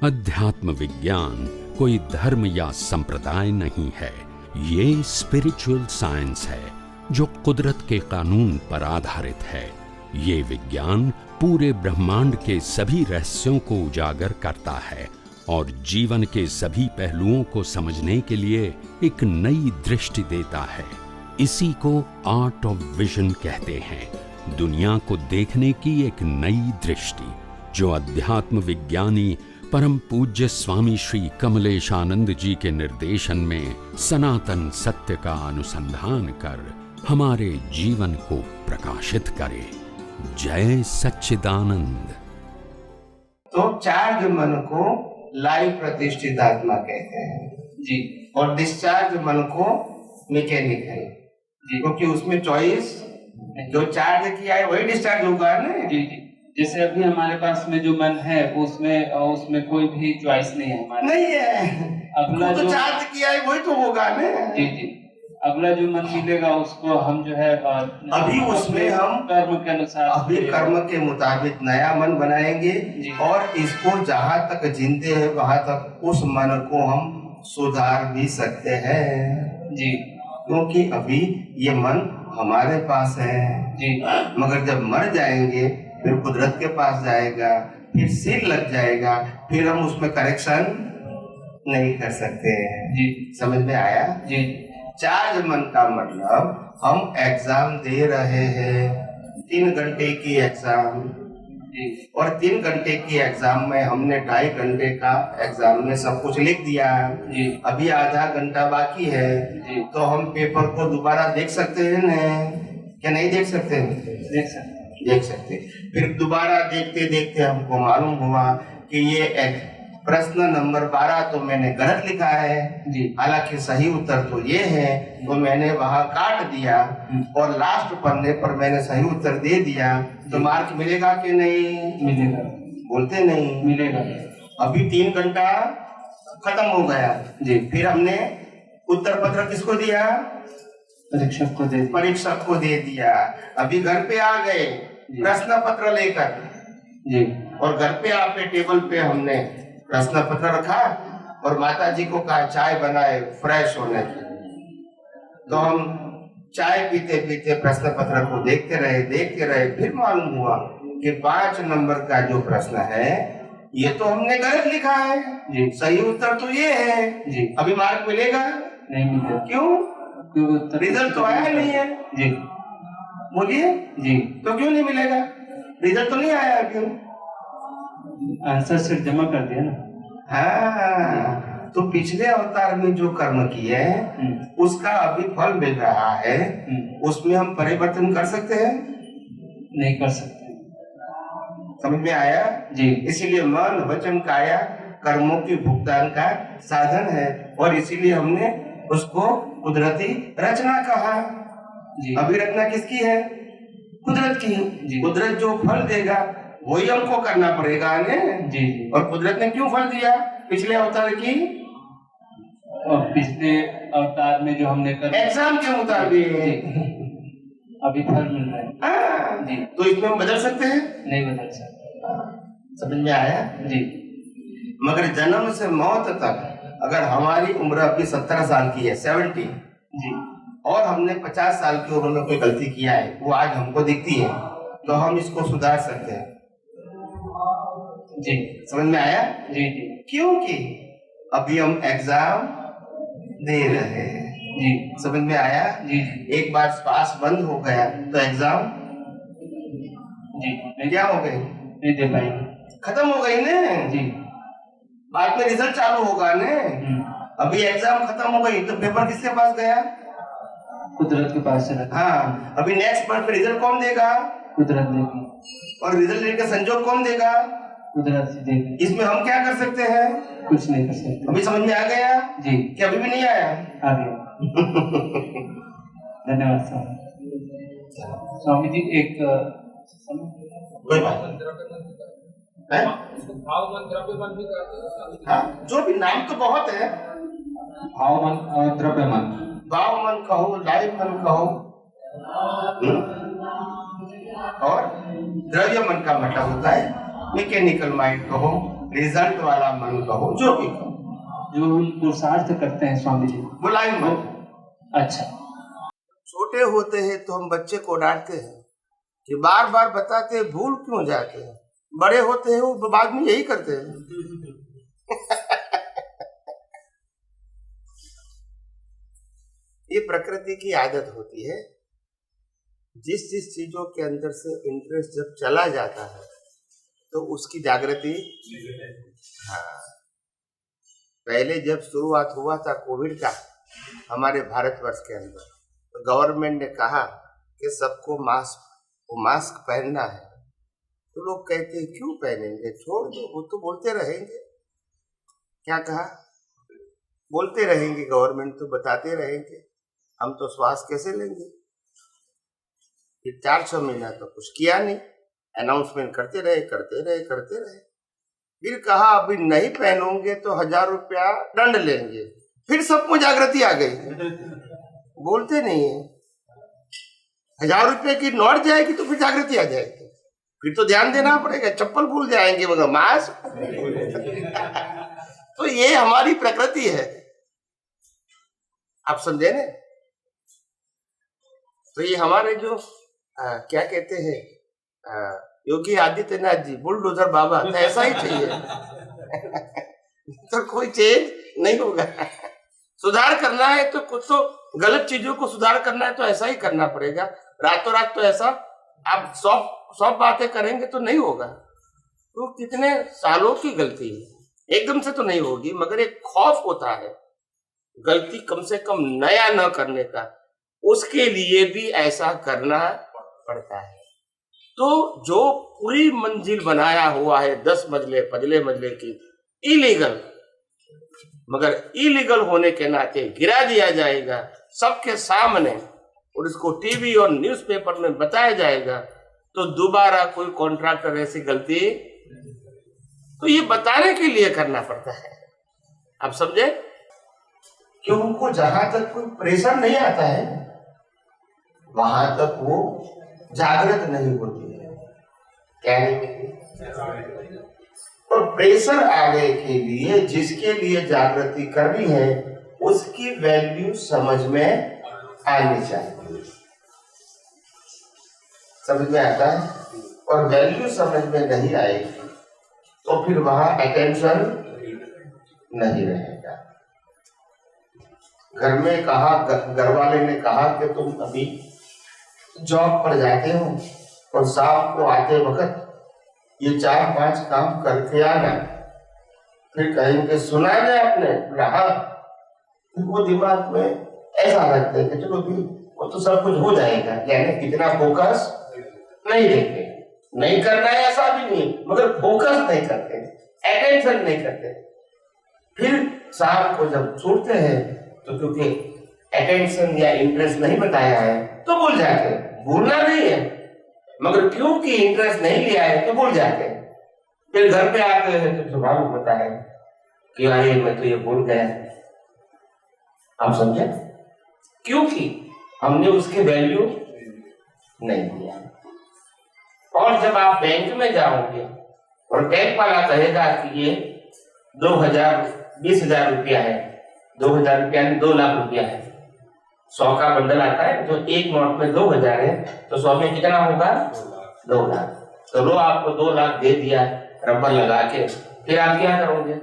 अध्यात्म विज्ञान कोई धर्म या संप्रदाय नहीं है, ये स्पिरिचुअल साइंस है जो कुदरत के कानून पर आधारित है। ये विज्ञान पूरे ब्रह्मांड के सभी रहस्यों को उजागर करता है और जीवन के सभी पहलुओं को समझने के लिए एक नई दृष्टि देता है। इसी को आर्ट ऑफ विजन कहते हैं, दुनिया को देखने की एक नई दृष्टि, जो अध्यात्म विज्ञानी परम पूज्य स्वामी श्री कमलेशानंद जी के निर्देशन में सनातन सत्य का अनुसंधान कर हमारे जीवन को प्रकाशित करे। जय सच्चिदानंद। तो चार्ज मन को लाइव प्रतिष्ठित आत्मा कहते हैं जी, और डिस्चार्ज मन को मैकेनिकल जी, क्योंकि उसमें चॉइस जो चार्ज किया है वही डिस्चार्ज होगा ना जी जी। जैसे अभी हमारे पास में जो मन है उसमें कोई भी चॉइस नहीं है हमारे, नहीं है। अगला तो जो चार्ज किया है वही तो होगा ना जी जी, अगला जो मन मिलेगा उसको हम जो है अभी उसमें हम कर्म के अनुसार अभी कर्म के मुताबिक नया मन बनाएंगे और इसको जहाँ तक जिंदे है वहां तक उस मन को हम सुधार भी सकते हैं जी, क्योंकि अभी ये मन हमारे पास है जी, मगर जब मर जाएंगे फिर कुदरत के पास जाएगा, फिर सील लग जाएगा, फिर हम उसमें करेक्शन नहीं कर सकते हैं जी। समझ में आया जी। चार्ज मन का मतलब हम एग्जाम दे रहे हैं 3 घंटे की एग्जाम जी, और 3 घंटे की एग्जाम में हमने 2.5 घंटे का एग्जाम में सब कुछ लिख दिया जी, अभी आधा घंटा बाकी है जी। तो हम पेपर को दोबारा देख सकते हैं ना, क्या नहीं देख सकते? देख सकते। फिर दोबारा देखते देखते हमको मालूम हुआ कि ये प्रश्न नंबर 12 तो मैंने गलत लिखा है जी, हालांकि सही उत्तर तो ये है, तो मैंने वहाँ काट दिया और लास्ट पन्ने पर मैंने सही उत्तर दे दिया, तो मार्क मिलेगा कि नहीं? मिलेगा। बोलते नहीं मिलेगा। अभी 3 घंटा खत्म हो गया जी, फिर हमने उत्तर पत्र किसको दिया? परीक्षक को दे दिया। अभी घर पे आ गए प्रश्न पत्र लेकर जी, और घर पे आके टेबल पे हमने प्रश्न पत्र रखा और माता जी को कहा चाय बनाए फ्रेश होने की। तो हम चाय पीते पीते प्रश्न पत्र को देखते रहे फिर मालूम हुआ कि 5 नंबर का जो प्रश्न है ये तो हमने गलत लिखा है जी, सही उत्तर तो ये है जी। अभी मार्क मिलेगा? नहीं मिलेगा। क्यों? रिजल्ट तो आया नहीं है जी, बोलिए जी। तो क्यों नहीं मिलेगा? रिजल्ट तो नहीं आया, क्यों? आंसर शीट जमा कर दिया ना। हाँ, तो पिछले अवतार में जो कर्म किए उसका अभी फल मिल रहा है, उसमें हम परिवर्तन कर सकते हैं? नहीं कर सकते। समझ में आया जी। इसीलिए मन वचन काया कर्मों की भुगतान का साधन है और इसीलिए हमने उसको कुदरती रचना कहा जी। अभी रचना किसकी है? कुदरत की। कुदरत जो फल देगा वही हमको करना पड़ेगा ने जी। और कुदरत ने क्यों फल दिया? पिछले अवतार की और पिछले अवतार में जो हमने कर एग्जाम के मुताबिक अभी फल मिल रहा है जी। तो इसमें हम बदल सकते हैं? नहीं बदल सकते। समझ में आया जी। मगर जन्म से मौत तक अगर हमारी उम्र अभी 17 साल की है 70 जी, और हमने 50 साल की उम्र में कोई गलती किया है वो आज हमको दिखती है तो हम इसको सुधार सकते हैं जी। समझ में आया जी जी। क्योंकि अभी हम एग्जाम दे रहे हैं जी। समझ में आया जी। एक बार पास बंद हो गया तो एग्जाम जी क्या हो गई? नहीं दे पाएंगे, खत्म हो गई ने जी। बाद में रिजल्ट चालू होगा ने अभी एग्जाम खत्म हो गई तो पेपर किसके पास गया? कुदरत के पास से रखा। हाँ, अभी नेक्स्ट बार पे रिजल्ट कौन देगा? कुदरत देगी। और रिजल्ट लेकर संजोग कौन देगा? कुदरत से देगी। इसमें हम क्या कर सकते हैं? कुछ नहीं कर सकते। अभी समझ में आ गया जी कि अभी भी नहीं आया? आ गया। धन्यवाद स्वामी जी। एक कोई बात है? हाँ, जो भी नाम तो बहुत है। भाव मन द्रव्य मन। भाव मन कहो, लाइव मन कहो और द्रव्य मन का मतलब होता है मैकेनिकल माइंड कहो रिजल्ट वाला मन कहो, जो भी कहो, जो पुरुषार्थ करते हैं स्वामी जी। बुलाई मत। अच्छा, छोटे होते हैं तो हम बच्चे को डांटते हैं कि बार बार बताते हैं, भूल क्यों जाते हैं। बड़े होते हैं वो बाद में यही करते हैं। ये प्रकृति की आदत होती है। जिस जिस चीजों के अंदर से इंटरेस्ट जब चला जाता है तो उसकी जागृति, हाँ, पहले जब शुरुआत हुआ था कोविड का हमारे भारतवर्ष के अंदर, तो गवर्नमेंट ने कहा कि सबको मास्क पहनना है। तो लोग कहते हैं क्यों पहनेंगे, छोड़ दो, वो तो बोलते रहेंगे। क्या कहा, बोलते रहेंगे, गवर्नमेंट तो बताते रहेंगे, हम तो श्वास कैसे लेंगे। फिर 400 महीना तो कुछ किया नहीं, अनाउंसमेंट करते रहे। फिर कहा अभी नहीं पहनोगे तो 1000 रुपया दंड लेंगे। फिर सबको जागृति आ गई, बोलते नहीं है। 1000 रुपये की नोट जाएगी तो फिर जागृति आ जाएगी, फिर तो ध्यान देना पड़ेगा। चप्पल भूल जाएंगे मगर मास्क। तो ये हमारी प्रकृति है, आप समझे ना। तो ये हमारे जो क्या कहते हैं योगी आदित्यनाथ जी, बुलडोजर बाबा, तो ऐसा ही चाहिए। तो कोई चेंज नहीं होगा। सुधार करना है तो कुछ तो गलत चीजों को सुधार करना है तो ऐसा ही करना पड़ेगा। रातों रात तो ऐसा आप सब बातें करेंगे तो नहीं होगा। तो कितने सालों की गलती है, एकदम से तो नहीं होगी, मगर एक खौफ होता है गलती कम से कम नया न करने का, उसके लिए भी ऐसा करना पड़ता है। तो जो पूरी मंजिल बनाया हुआ है 10 मंजिले 15 मंजिले की इलीगल, मगर इलीगल होने के नाते गिरा दिया जाएगा सबके सामने और इसको टीवी और न्यूज़पेपर में बताया जाएगा, तो दोबारा कोई कॉन्ट्रैक्टर ऐसी गलती, तो ये बताने के लिए करना पड़ता है। आप समझे कि उनको जहां तक कोई प्रेशर नहीं आता है वहां तक वो जागृत नहीं होती है। क्या नहीं, और प्रेशर आने के लिए जिसके लिए जागृति करनी है उसकी वैल्यू समझ में आनी चाहिए। समझ में आता है, और वैल्यू समझ में नहीं आएगी तो फिर वहां अटेंशन नहीं रहेगा। घर में कहा, घर वाले ने कहा कि तुम अभी जॉब पर जाते हो और शाम को आते वक्त ये 4-5 काम करके आना। फिर कहेंगे सुना है आपने, रहा, फिर वो दिमाग में ऐसा रखते हैं कि चलो भी वो तो सब कुछ हो जाएगा, यानी इतना फोकस नहीं देते। नहीं करना है ऐसा भी नहीं, मगर फोकस नहीं करते, अटेंशन नहीं करते। फिर शाम को जब छूटते हैं तो क्योंकि अटेंशन या इंटरेस्ट नहीं बताया है तो भूल जाते हैं। भूलना नहीं है, मगर क्योंकि इंटरेस्ट नहीं लिया है तो भूल जाते हैं। फिर घर पे आते हैं तो स्वभाव होता है कि अरे मैं तो ये भूल गया। आप समझे, क्योंकि हमने उसके वैल्यू नहीं दिया। और जब आप बैंक में जाओगे और बैंक वाला कहेगा कि ये 20,000 रुपया है, 2000 रुपया 2 लाख रुपया है, 100 का बंडल आता है तो एक नोट में 2000 है, तो 100 में कितना होगा 2 लाख। तो रो आपको 2 लाख दे दिया रबर लगा के, फिर आप क्या करोगे,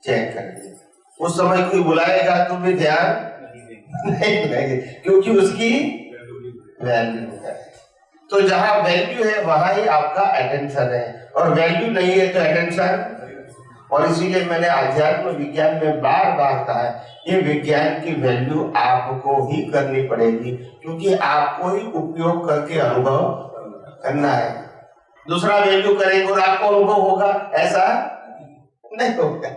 चेक करेंगे। उस समय कोई बुलाएगा तो भी ध्यान नहीं देंगे, क्योंकि उसकी वैल्यू है। तो जहां वैल्यू है वहां ही आपका अटेंशन है, और वैल्यू नहीं है तो अटेंशन। और इसीलिए मैंने अध्यात्म विज्ञान में बार बार कहा है, ये विज्ञान की वैल्यू आपको ही करनी पड़ेगी, क्योंकि आपको ही उपयोग करके अनुभव करना है। दूसरा वैल्यू करेंगे और आपको अनुभव होगा, ऐसा नहीं होगा।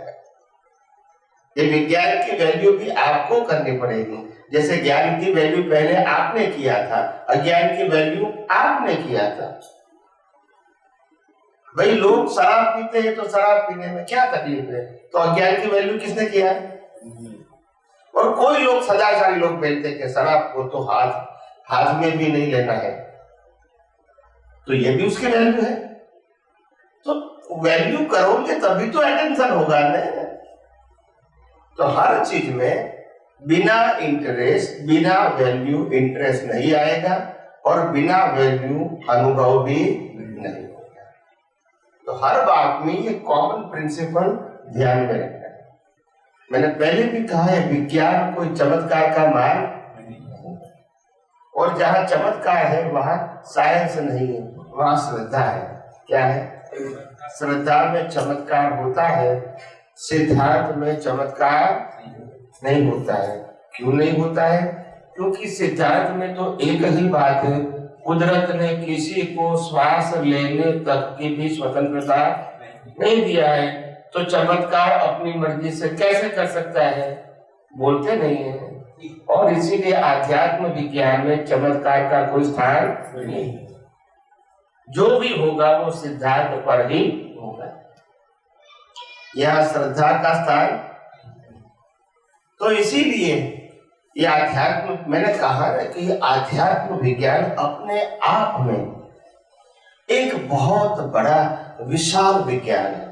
ये विज्ञान की वैल्यू भी आपको करनी पड़ेगी। जैसे ज्ञान की वैल्यू पहले आपने किया था, अज्ञान की वैल्यू आपने किया था। भाई लोग शराब पीते हैं तो शराब पीने में क्या तकलीफ है, तो अज्ञान की वैल्यू किसने किया? और कोई लोग सदाचारी लोग बोलते हैं कि शराब को तो हाथ में भी नहीं लेना है, तो ये भी उसकी वैल्यू है। तो वैल्यू करोगे तभी तो अटेंशन होगा ना। तो हर चीज में बिना इंटरेस्ट, बिना वैल्यू इंटरेस्ट नहीं आएगा, और बिना वैल्यू अनुभव भी नहीं होगा। तो हर बात में ये कॉमन प्रिंसिपल ध्यान में रखना है। मैंने पहले भी कहा है, विज्ञान कोई चमत्कार का मार्ग, और जहां चमत्कार है वहां साइंस नहीं है, वहां श्रद्धा है। क्या है? श्रद्धा में चमत्कार होता है, सिद्धार्थ में चमत्कार नहीं होता है। क्यों नहीं होता है? क्योंकि सिद्धार्थ में तो एक ही बात है, कुदरत ने किसी को श्वास लेने तक की भी स्वतंत्रता नहीं दिया है, तो चमत्कार अपनी मर्जी से कैसे कर सकता है? बोलते नहीं है। और इसीलिए आध्यात्म विज्ञान में चमत्कार का कोई स्थान नहीं। जो भी होगा वो सिद्धांत पर ही होगा, यह श्रद्धा का स्थान। तो इसीलिए ये अध्यात्म, मैंने कहा ना कि ये आध्यात्म विज्ञान अपने आप में एक बहुत बड़ा विशाल विज्ञान है,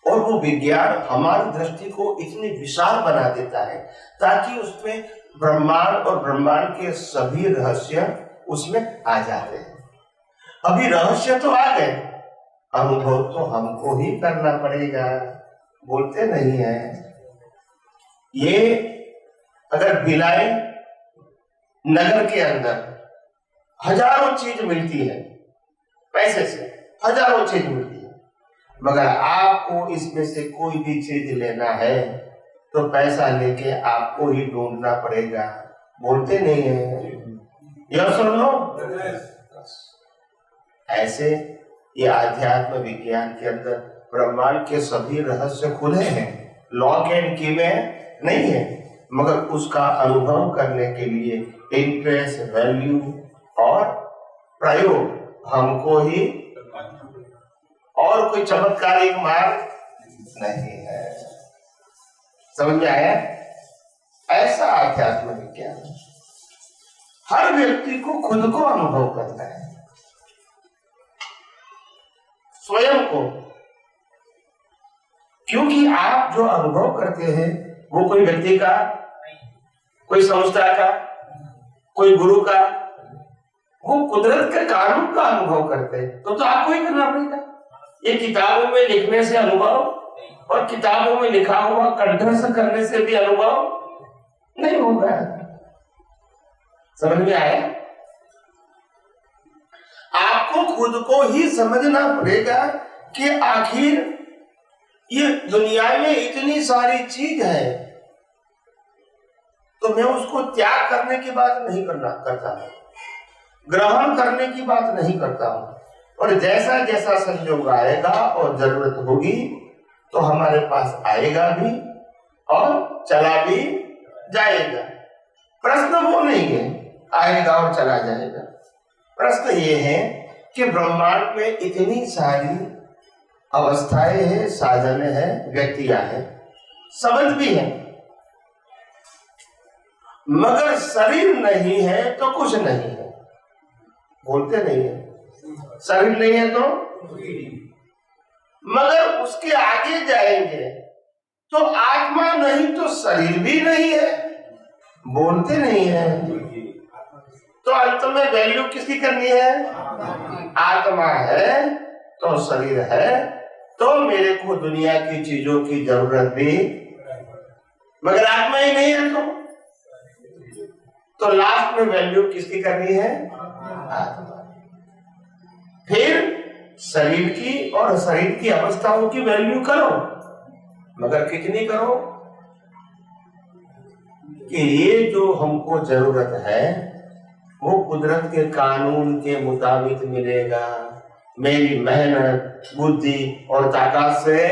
और वो विज्ञान हमारी दृष्टि को इतनी विशाल बना देता है ताकि उसमें ब्रह्मांड और ब्रह्मांड के सभी रहस्य उसमें आ जाते हैं। अभी रहस्य तो आ गए, अनुभव तो हमको ही करना पड़ेगा, बोलते नहीं है। ये अगर भिलाई नगर के अंदर हजारों चीज मिलती है, पैसे से हजारों चीज मिलती है, मगर आपको इसमें से कोई भी चीज लेना है तो पैसा लेके आपको ही ढूंढना पड़ेगा, बोलते नहीं है। यह सुन लो। ऐसे ये आध्यात्म विज्ञान के अंदर ब्रह्मांड के सभी रहस्य खुले हैं, लॉक एंड की में नहीं है, मगर उसका अनुभव करने के लिए इंटरेस्ट, वैल्यू और प्रयोग हमको ही, और कोई चमत्कारिक मार्ग नहीं है। समझ में आया? ऐसा आध्यात्म विज्ञान हर व्यक्ति को खुद को अनुभव करना है, स्वयं को। क्योंकि आप जो अनुभव करते हैं वो कोई व्यक्ति का, कोई संस्था का, कोई गुरु का, वो कुदरत के कानून का अनुभव करते हैं, तो आपको ही करना पड़ेगा। ये किताबों में लिखने से अनुभव और किताबों में लिखा हुआ कंठस्थ करने से भी अनुभव नहीं होगा। समझ में आया? आपको खुद को ही समझना पड़ेगा कि आखिर ये दुनिया में इतनी सारी चीज है, तो मैं उसको त्याग करने की बात नहीं करता हूं, ग्रहण करने की बात नहीं करता हूं। और जैसा जैसा संयोग आएगा और जरूरत होगी तो हमारे पास आएगा भी और चला भी जाएगा। प्रश्न वो नहीं है आएगा और चला जाएगा, प्रश्न ये है कि ब्रह्मांड में इतनी सारी अवस्थाएं हैं, साधन है, व्यक्तियां हैं, संबंध भी है, मगर शरीर नहीं है तो कुछ नहीं है, बोलते नहीं है। शरीर नहीं है तो, मगर उसके आगे जाएंगे तो आत्मा नहीं तो शरीर भी नहीं है, बोलते नहीं है। तो अंत में वैल्यू किसकी करनी है? आत्मा है तो शरीर है, तो मेरे को दुनिया की चीजों की जरूरत भी, मगर आत्मा ही नहीं है तो लास्ट में वैल्यू किसकी करनी है? आत्मा। फिर शरीर की और शरीर की अवस्थाओं की वैल्यू करो, मगर कितनी करो कि ये जो हमको जरूरत है वो कुदरत के कानून के मुताबिक मिलेगा। मेरी मेहनत, बुद्धि और ताकत से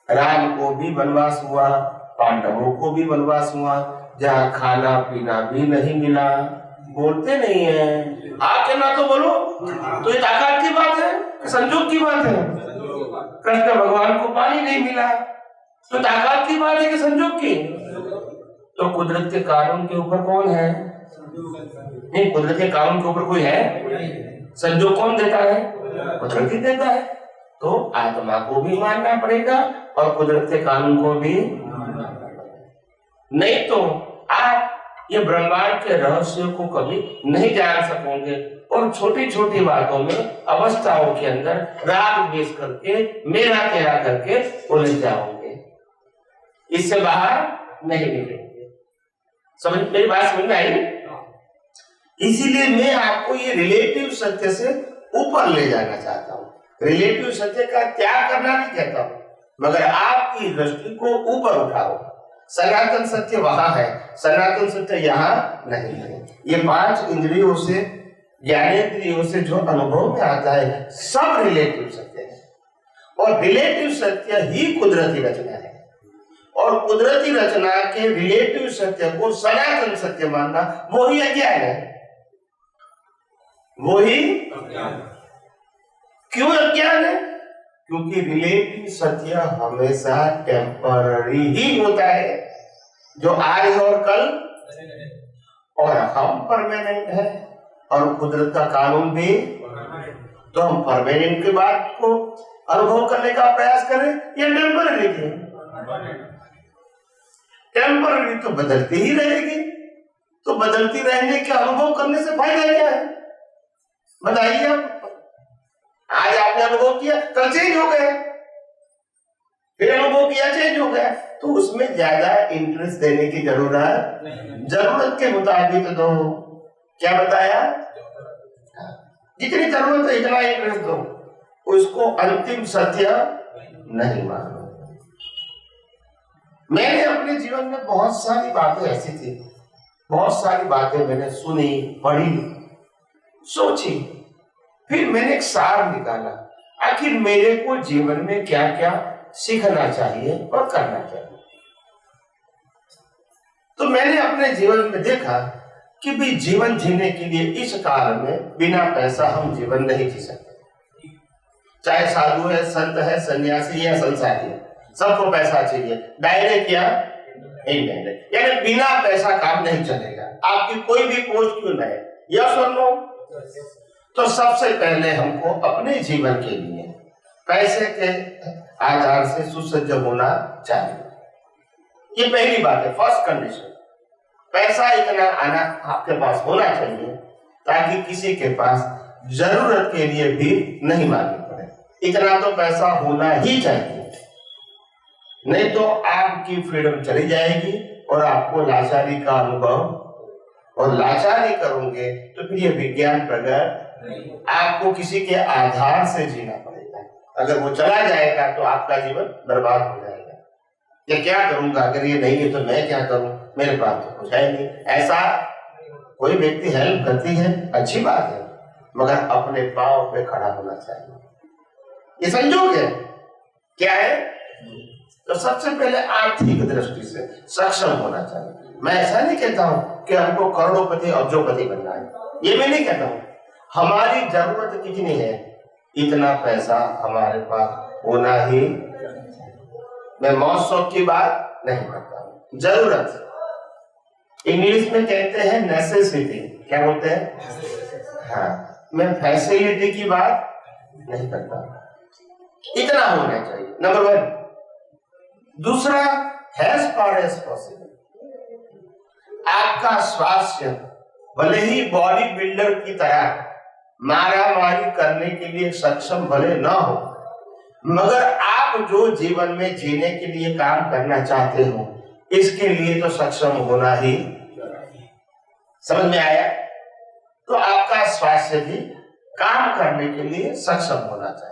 राम को भी वनवास हुआ, पांडवों को भी वनवास हुआ, जहाँ खाना पीना भी नहीं मिला, बोलते नहीं है। आके ना तो बोलो, तो ये ताकत की बात है, संजोग की बात है। कृष्ण भगवान को पानी नहीं मिला तो ताकत की बात है कि संजोग की? तो कुदरत के कानून के ऊपर कौन है? नहीं, कुदरत के कानून के ऊपर कोई है? संजोग कौन देता है? कुदरत ही देता है। तो आत्मा को भी मानना पड़ेगा और कुदरत के कानून को भी मानना पड़ेगा। नहीं तो आप ये ब्रह्मांड के रहस्य को कभी नहीं जान सकोगे और छोटी छोटी बातों में, अवस्थाओं के अंदर राग द्वेष करके, मेरा तेरा करके उलझ जाओगे, इससे बाहर नहीं निकलेंगे। समझ, मेरी बात समझ में आई? इसीलिए मैं आपको ये रिलेटिव सत्य से ऊपर ले जाना चाहता हूँ। रिलेटिव सत्य का त्याग करना नहीं कहता हूँ, मगर आपकी दृष्टि को ऊपर उठाओ। सनातन सत्य वहां है, सनातन सत्य यहाँ नहीं है। ये 5 इंद्रियों से, ज्ञानेंद्रियों से जो अनुभव में आता है, सब रिलेटिव सत्य है। और रिलेटिव सत्य ही कुदरती रचना है। और कुदरती रचना के रिलेटिव सत्य को सनातन सत्य मानना वो ही अज्ञान है। वो ही क्यों अज्ञान है? क्योंकि रिलेटिव सत्य हमेशा टेम्पररी ही होता है। जो आज है और कल, और हम परमानेंट है और कुदरत का कानून भी। तो हम परमानेंट की बात को अनुभव करने का प्रयास करें या टेम्पररी की? टेम्पररी तो बदलती ही रहेगी। तो बदलती रहने के अनुभव करने से फायदा क्या है? बताइए आप। आज आपने अनुभव किया, कल चेंज हो गया, फिर अनुभव किया, चेंज हो गया, तो उसमें ज्यादा इंटरेस्ट देने की जरूरत नहीं। जरूरत के मुताबिक दो। क्या बताया? जितनी जरूरत है इतना इंटरेस्ट दो, उसको अंतिम सत्य नहीं मानो। मैंने अपने जीवन में बहुत सारी बातें ऐसी थी, बहुत सारी बातें मैंने सुनी, पढ़ी, सोची, फिर मैंने एक सार निकाला। आखिर मेरे को जीवन में क्या क्या सीखना चाहिए और करना चाहिए। तो मैंने अपने जीवन में देखा कि भी जीवन जीने के लिए इस काल में बिना पैसा हम जीवन नहीं जी सकते। चाहे साधु है, संत है, सन्यासी है, संसारी है, सबको पैसा चाहिए, डायरेक्ट या इनडायरेक्ट। यानी बिना पैसा काम नहीं चलेगा, आपकी कोई भी पोस्ट क्यों ना है। यस और नो? तो सबसे पहले हमको अपने जीवन के लिए पैसे के आधार से सुसज्ज होना चाहिए। ये पहली बात है, फर्स्ट कंडीशन। पैसा इतना आना आपके पास होना चाहिए ताकि किसी के पास जरूरत के लिए भी नहीं मांगनी पड़े। इतना तो पैसा होना ही चाहिए, नहीं तो आपकी फ्रीडम चली जाएगी और आपको लाचारी का अनुभव, और लाचारी करोगे तो फिर ये विज्ञान प्रगट, आपको किसी के आधार से जीना पड़ेगा। अगर वो चला जाएगा तो आपका जीवन बर्बाद हो जाएगा। ये क्या करूंगा, अगर ये नहीं है तो मैं क्या करूं, मेरे पास तो कुछ है नहीं। ऐसा कोई व्यक्ति हेल्प करती है, अच्छी बात है, मगर अपने पांव पे खड़ा होना चाहिए। ये संजोग है। क्या है? तो सबसे पहले आर्थिक दृष्टि से सक्षम होना चाहिए। मैं ऐसा नहीं कहता हूं कि हमको करोड़पति अब्जोपति बनना है, ये मैं नहीं कहता हूं। हमारी जरूरत कितनी है, इतना पैसा हमारे पास होना ही। मैं मौज शौक की बात नहीं करता हूं, जरूरत। इंग्लिश में कहते हैं नेसेसिटी। क्या बोलते हैं? हाँ, मैं फैसिलिटी की बात नहीं करता। इतना होना चाहिए, नंबर 1। दूसरा, as far as possible, आपका स्वास्थ्य भले ही बॉडी बिल्डर की तरह मारा मारी करने के लिए सक्षम भले ना हो, मगर आप जो जीवन में जीने के लिए काम करना चाहते हो, इसके लिए तो सक्षम होना ही। समझ में आया? तो आपका स्वास्थ्य भी काम करने के लिए सक्षम होना चाहिए।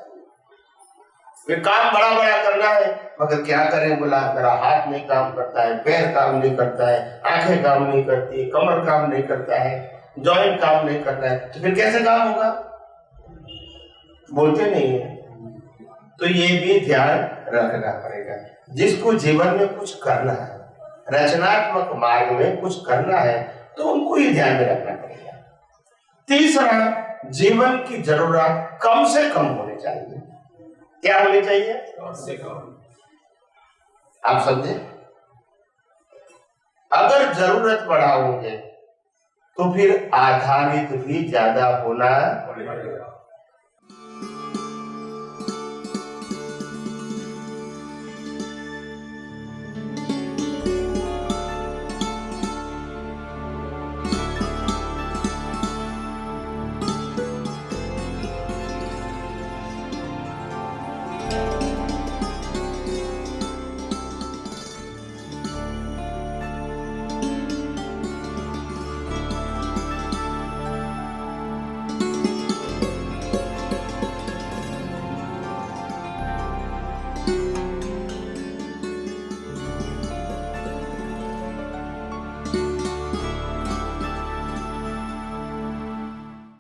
फिर काम बड़ा बड़ा करना है, मगर क्या करें, बोला मेरा हाथ नहीं काम करता है, पैर काम नहीं करता है, आंखें काम नहीं करती, कमर काम नहीं करता है, जॉइंट काम नहीं करता है, तो फिर कैसे काम होगा? बोलते नहीं है। तो ये भी ध्यान रखना पड़ेगा। जिसको जीवन में कुछ करना है, रचनात्मक मार्ग में कुछ करना है, तो उनको ये ध्यान में रखना पड़ेगा। तीसरा, जीवन की जरूरत कम से कम होनी चाहिए। क्या होनी चाहिए? कम से कम। आप समझे? अगर जरूरत बढ़ाओगे तो फिर आधारित भी ज्यादा होना